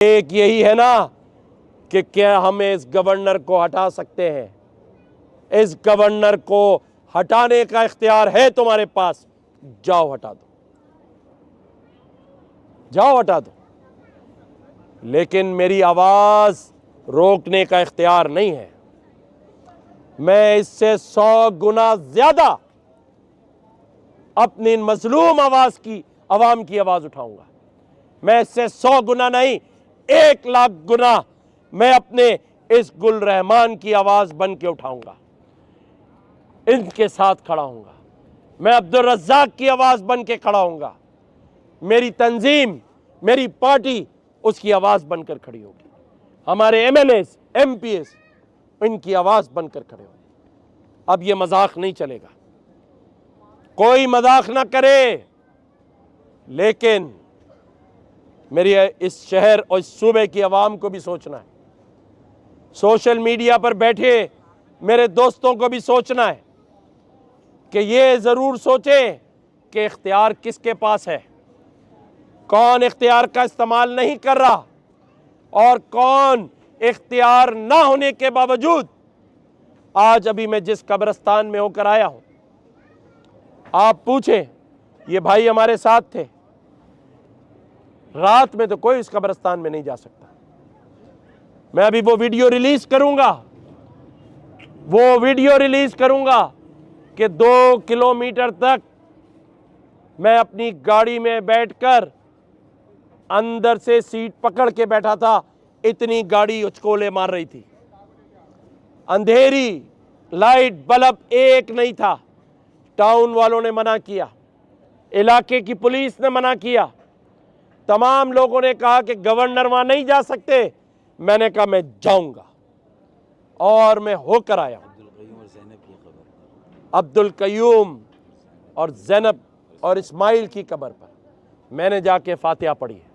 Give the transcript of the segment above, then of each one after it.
एक यही है ना कि क्या हम इस गवर्नर को हटा सकते हैं? इस गवर्नर को हटाने का इख्तियार है तुम्हारे पास, जाओ हटा दो, जाओ हटा दो। लेकिन मेरी आवाज रोकने का इख्तियार नहीं है। मैं इससे 100 गुना ज्यादा अपनी मजलूम आवाम की आवाज उठाऊंगा। मैं इससे 100 गुना नहीं, 1 लाख गुना मैं अपने इस गुल रहमान की आवाज बन के उठाऊंगा, इनके साथ खड़ा हूंगा। मैं अब्दुल रज़्ज़ाक की आवाज बन के खड़ा हूंगा। मेरी तंजीम, मेरी पार्टी उसकी आवाज बनकर खड़ी होगी। हमारे एमएलएस, एमपीएस इनकी आवाज बनकर खड़े होंगे। अब ये मजाक नहीं चलेगा, कोई मजाक ना करे। लेकिन मेरी इस शहर और इस सूबे की आवाम को भी सोचना है, सोशल मीडिया पर बैठे मेरे दोस्तों को भी सोचना है कि ये ज़रूर सोचें कि इख्तियार किसके पास है, कौन इख्तियार का इस्तेमाल नहीं कर रहा और कौन इख्तियार ना होने के बावजूद आज अभी मैं जिस कब्रिस्तान में होकर आया हूं, आप पूछें, ये भाई हमारे साथ थे, रात में तो कोई इस कब्रिस्तान में नहीं जा सकता। मैं अभी वो वीडियो रिलीज करूंगा कि 2 किलोमीटर तक मैं अपनी गाड़ी में बैठकर अंदर से सीट पकड़ के बैठा था, इतनी गाड़ी उचकोले मार रही थी। अंधेरी, लाइट बल्ब एक नहीं था। टाउन वालों ने मना किया, इलाके की पुलिस ने मना किया, तमाम लोगों ने कहा कि गवर्नर वहां नहीं जा सकते। मैंने कहा मैं जाऊंगा और मैं होकर आया हूं। अब्दुल कयूम और ज़ैनब और इस्माइल की कब्र पर मैंने जाके फातिहा पढ़ी है,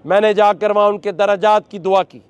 मैंने जाकर वहां उनके दर्जात की दुआ की।